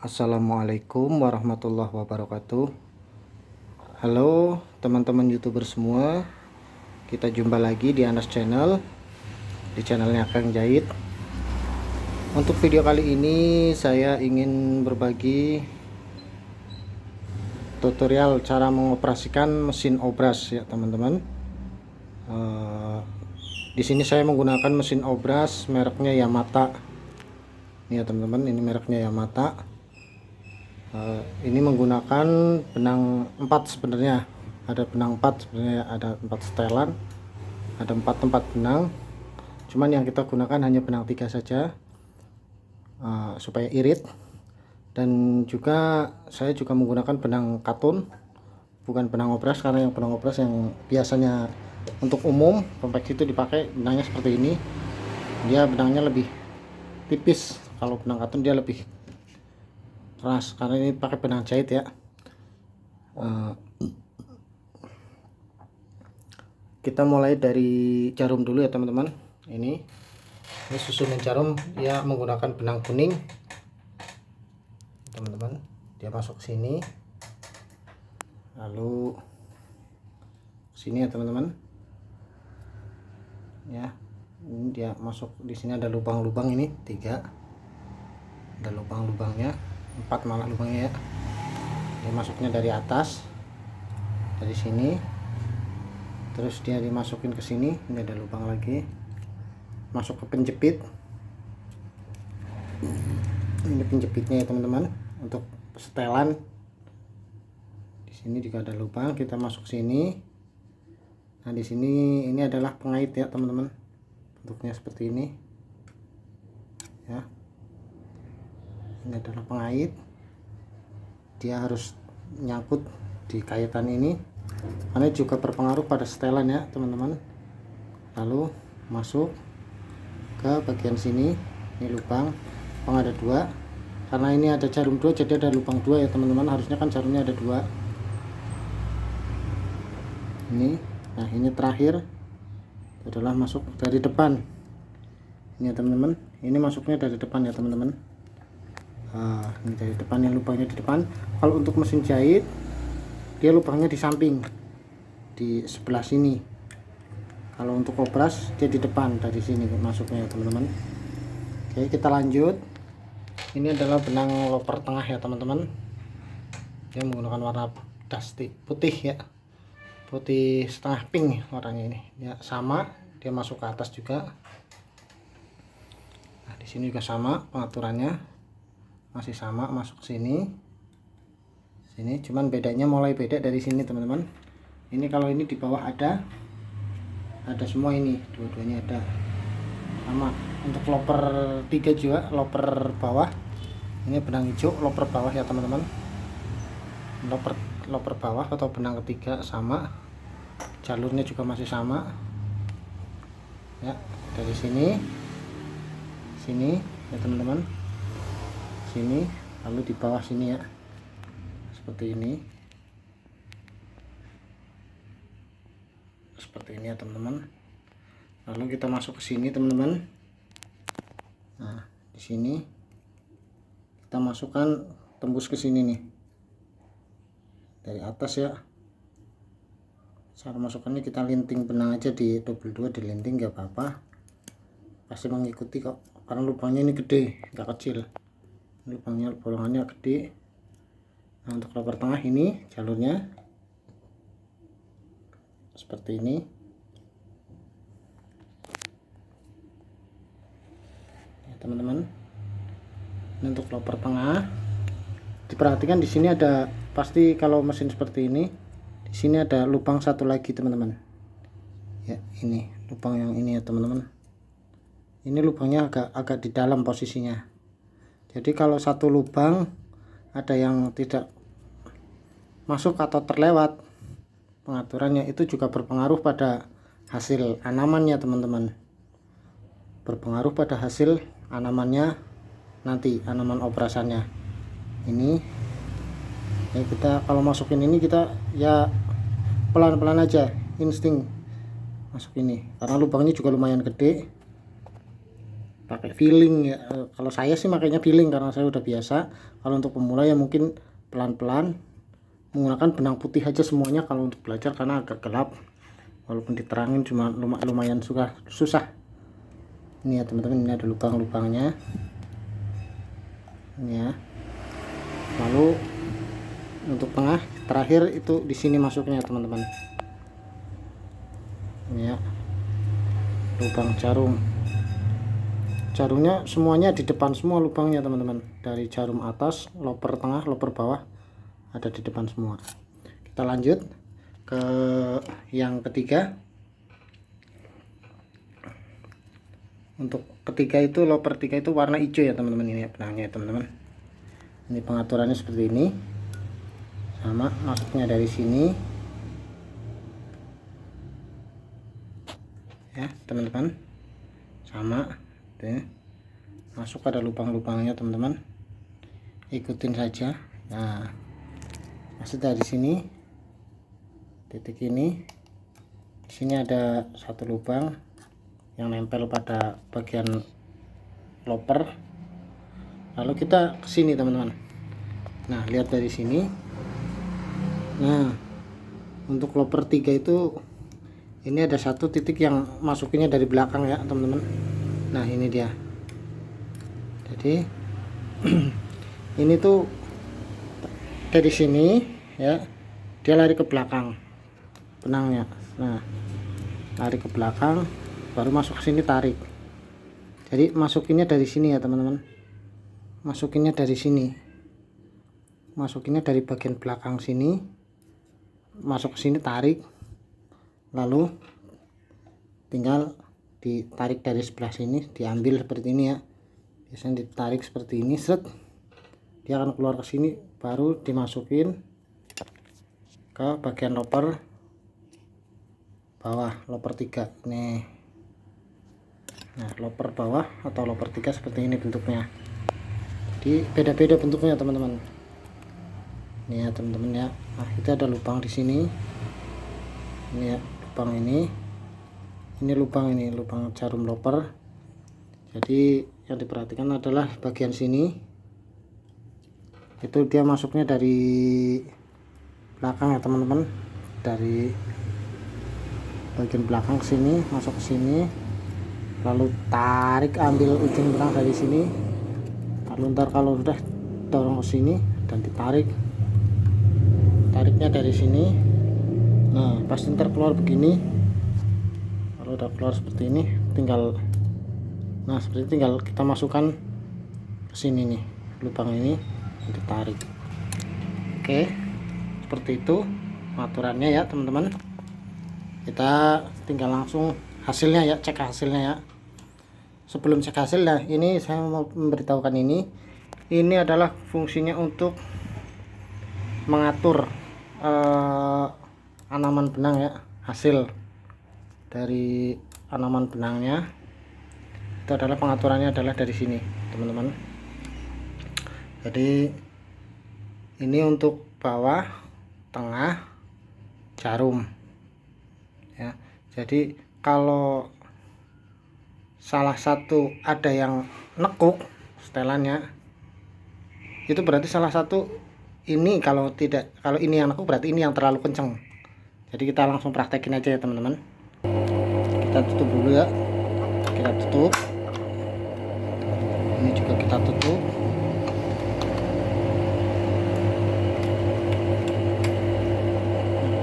Assalamualaikum warahmatullahi wabarakatuh. Halo teman-teman YouTuber semua, kita jumpa lagi di Anas Channel, di channelnya Kang Jahit. Untuk video kali ini saya ingin berbagi tutorial cara mengoperasikan mesin obras ya teman-teman. Di sini saya menggunakan mesin obras mereknya Yamata. Ini ya teman-teman, ini mereknya Yamata. Ini menggunakan benang 4 sebenarnya, ada benang 4 sebenarnya, ada 4 setelan, ada 4 tempat benang, cuman yang kita gunakan hanya benang 3 saja, supaya irit. Dan juga saya juga menggunakan benang katun, bukan benang obras, karena yang benang obras yang biasanya untuk umum kompleks itu dipakai benangnya seperti ini, dia benangnya lebih tipis. Kalau benang katun dia lebih keras, karena ini pakai benang jahit ya. Kita mulai dari jarum dulu ya teman-teman. Ini susunan jarum dia menggunakan benang kuning teman-teman. Dia masuk ke sini, lalu sini ya teman-teman ya. Ini dia masuk di sini, ada lubang-lubang, ini 3, ada lubang-lubangnya 4 malah lubangnya ya. Dia masuknya dari atas, dari sini, terus dia dimasukin ke sini. Ini ada lubang lagi, masuk ke penjepit. Ini penjepitnya ya teman-teman, untuk setelan. Di sini juga ada lubang, kita masuk sini. Nah di sini ini adalah pengait ya teman-teman, bentuknya seperti ini ya. Ini adalah pengait, dia harus nyangkut di kaitan ini, karena juga berpengaruh pada setelan ya teman-teman. Lalu masuk ke bagian sini, ini lubang ada 2, karena ini ada jarum 2 jadi ada lubang 2 ya teman-teman. Harusnya kan jarumnya ada 2 ini. Nah ini terakhir adalah masuk dari depan ini ya teman-teman. Ini masuknya dari depan ya teman-teman. Ini dari depan, yang lubangnya di depan. Kalau untuk mesin jahit dia lubangnya di samping, di sebelah sini. Kalau untuk obras dia di depan, dari sini masuknya ya teman-teman. Oke, kita lanjut. Ini adalah benang loper tengah ya teman-teman. Dia menggunakan warna dusty putih ya, putih setengah pink warnanya ini ya. Sama, dia masuk ke atas juga. Nah di sini juga sama pengaturannya, masih sama, masuk sini, cuman bedanya mulai beda dari sini teman-teman. Ini kalau ini di bawah ada semua, ini dua-duanya ada sama. Untuk loper 3 juga, loper bawah, ini benang hijau loper bawah ya teman-teman. Loper bawah atau benang ketiga sama, jalurnya juga masih sama ya. Dari sini ya teman-teman, sini, lalu di bawah sini ya, seperti ini ya teman-teman. Lalu kita masuk ke sini teman-teman. Nah di sini kita masukkan, tembus ke sini nih dari atas ya. Cara masukkannya kita linting benang aja, di double 2 dilinting, gak apa-apa, pasti mengikuti kok, karena lubangnya ini gede, gak kecil, lubangnya bolongannya gede. Nah untuk loper tengah ini jalurnya seperti ini ya teman-teman. Ini untuk loper tengah. Diperhatikan di sini ada, pasti kalau mesin seperti ini di sini ada lubang satu lagi teman-teman ya. Ini lubang yang ini ya teman-teman, ini lubangnya agak di dalam posisinya. Jadi kalau satu lubang ada yang tidak masuk atau terlewat pengaturannya, itu juga berpengaruh pada hasil anamannya teman-teman, berpengaruh pada hasil anamannya nanti, anaman operasannya. Ini ya, kita kalau masukin ini kita ya pelan-pelan aja, insting masuk ini, karena lubangnya juga lumayan gede. pakai feeling ya. Kalau saya sih makanya feeling karena saya udah biasa. Kalau untuk pemula ya mungkin pelan-pelan menggunakan benang putih aja semuanya kalau untuk belajar, karena agak gelap walaupun diterangin cuma lumayan susah. Ini ya teman-teman, ini ada lubang-lubangnya ini ya. Lalu untuk tengah terakhir itu di sini masuknya teman-teman. Ini ya, lubang jarum. Jarumnya semuanya di depan semua lubangnya teman-teman. Dari jarum atas, loper tengah, loper bawah ada di depan semua. Kita lanjut ke yang ketiga. Untuk ketiga itu loper 3 itu warna hijau ya teman-teman. Ini ya benangnya ya teman-teman. Ini pengaturannya seperti ini. Sama, masuknya dari sini ya teman-teman, sama tuh, masuk ada lubang-lubangnya teman-teman, ikutin saja. Nah, masuk dari sini, titik ini, di sini ada satu lubang yang nempel pada bagian loper. Lalu kita ke sini teman-teman. Nah, lihat dari sini. Nah, untuk loper 3 itu ini ada satu titik yang masukinnya dari belakang ya teman-teman. Nah, ini dia. Jadi ini tuh dari sini ya, dia lari ke belakang benangnya. Nah, lari ke belakang baru masuk ke sini, tarik. Jadi masukinnya dari sini ya teman-teman. Masukinnya dari sini. Masukinnya dari bagian belakang sini. Masuk ke sini, tarik, lalu tinggal ditarik dari sebelah sini, diambil seperti ini ya. Biasanya ditarik seperti ini, set, dia akan keluar ke sini, baru dimasukin ke bagian loper bawah, loper 3 nih. Nah, loper bawah atau loper 3 seperti ini bentuknya. Jadi beda-beda bentuknya teman-teman. Ini ya teman-teman ya. Nah, itu ada lubang di sini. Ini ya, lubang ini. Ini lubang jarum loper. Jadi yang diperhatikan adalah bagian sini. Itu dia masuknya dari belakang ya teman-teman. Dari bagian belakang ke sini, masuk ke sini. Lalu tarik, ambil ujung benang dari sini. Lalu ntar kalau udah dorong ke sini dan ditarik, tariknya dari sini. Nah, pas ntar keluar begini, kalau udah keluar seperti ini, tinggal, nah seperti ini, tinggal kita masukkan ke sini nih, lubang ini ditarik. Oke, seperti itu aturannya ya teman-teman. Kita tinggal langsung hasilnya ya, cek hasilnya ya. Sebelum cek hasil, nah ini saya mau memberitahukan ini adalah fungsinya untuk mengatur anaman benang ya, hasil dari anaman benangnya itu adalah pengaturannya adalah dari sini teman-teman. Jadi ini untuk bawah, tengah, jarum ya. Jadi kalau salah satu ada yang nekuk setelannya, itu berarti salah satu ini, kalau ini yang nekuk berarti ini yang terlalu kenceng. Jadi kita langsung praktekin aja ya teman-teman. Kita tutup dulu ya, kita tutup, ini juga kita tutup.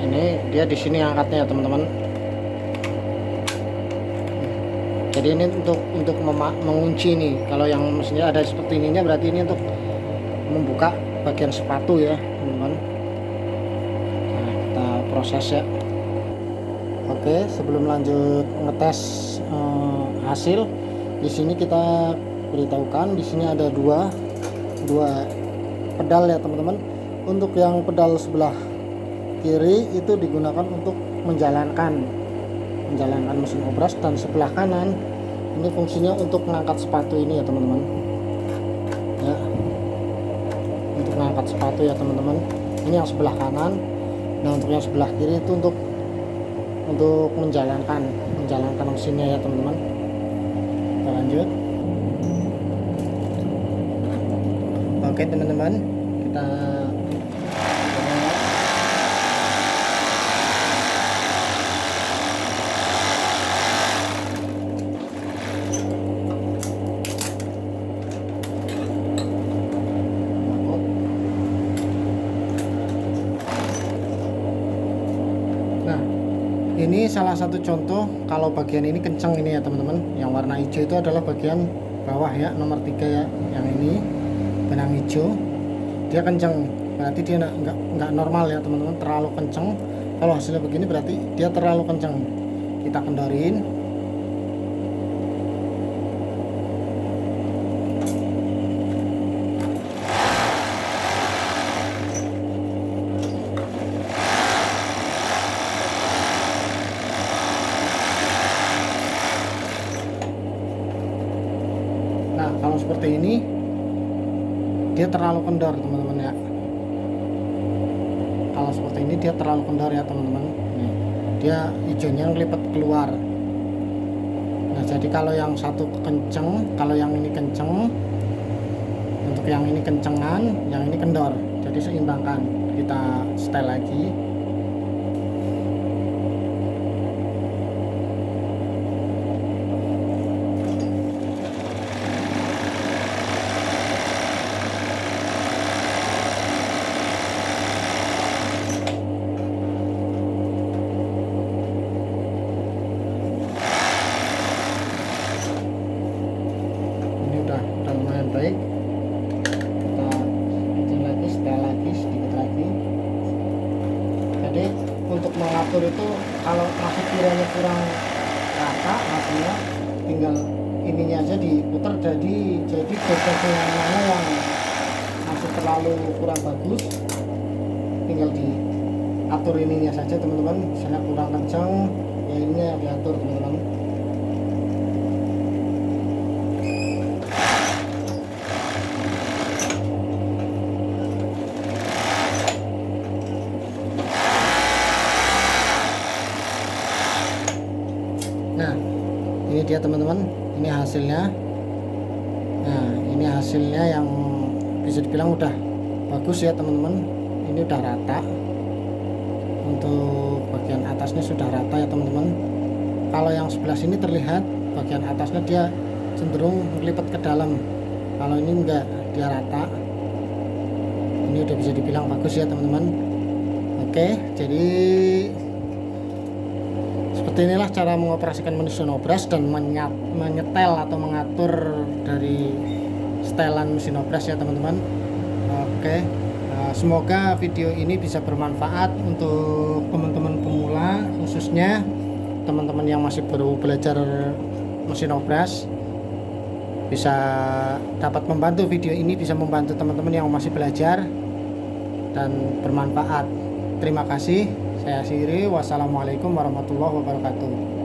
Ini dia di sini angkatnya ya teman-teman. Jadi ini untuk mengunci nih. Kalau yang mesinnya ada seperti ininya berarti ini untuk membuka bagian sepatu ya teman-teman. Nah, kita proses ya. Oke, sebelum lanjut ngetes hasil, di sini kita beritahukan di sini ada dua pedal ya teman-teman. Untuk yang pedal sebelah kiri itu digunakan untuk menjalankan mesin obras, dan sebelah kanan ini fungsinya untuk mengangkat sepatu ini ya teman-teman ya, untuk mengangkat sepatu ya teman-teman. Ini yang sebelah kanan. Nah, untuk yang sebelah kiri itu untuk menjalankan mesinnya ya teman-teman. Kita lanjut. Oke teman-teman, kita ini salah satu contoh kalau bagian ini kencang ini ya teman-teman. Yang warna hijau itu adalah bagian bawah ya, nomor 3 ya. Yang ini benang hijau dia kencang, berarti dia nggak normal ya teman-teman, terlalu kencang. Kalau hasilnya begini berarti dia terlalu kencang. Kita kendorin. Nah kalau seperti ini dia terlalu kendor teman-teman ya. Kalau seperti ini dia terlalu kendor ya teman-teman. Dia hijaunya ngelipat keluar. Nah jadi kalau yang satu kenceng, kalau yang ini kenceng, untuk yang ini kencengan, yang ini kendor. Jadi seimbangkan. Kita setel lagi. Baik, kita kecil lagi, setel lagi, sedikit lagi. Jadi untuk mengatur itu kalau masih kiranya kurang rata hasilnya, tinggal ininya aja diputar. Jadi bagian mana yang masih terlalu kurang bagus, tinggal diatur ininya saja teman-teman. Misalnya kurang kencang ya, ini yang diatur teman-teman. Nah ini dia teman-teman, ini hasilnya. Nah ini hasilnya yang bisa dibilang udah bagus ya teman-teman. Ini udah rata, untuk bagian atasnya sudah rata ya teman-teman. Kalau yang sebelah sini terlihat bagian atasnya dia cenderung melipat ke dalam, kalau ini enggak, dia rata. Ini udah bisa dibilang bagus ya teman-teman. Oke, jadi seperti inilah cara mengoperasikan mesin obras dan menyetel atau mengatur dari setelan mesin obras ya teman-teman. Oke, semoga video ini bisa bermanfaat untuk teman-teman pemula, khususnya teman-teman yang masih baru belajar mesin obras. Bisa dapat membantu, video ini bisa membantu teman-teman yang masih belajar dan bermanfaat. Terima kasih. Saya akhiri. Wassalamualaikum warahmatullahi wabarakatuh.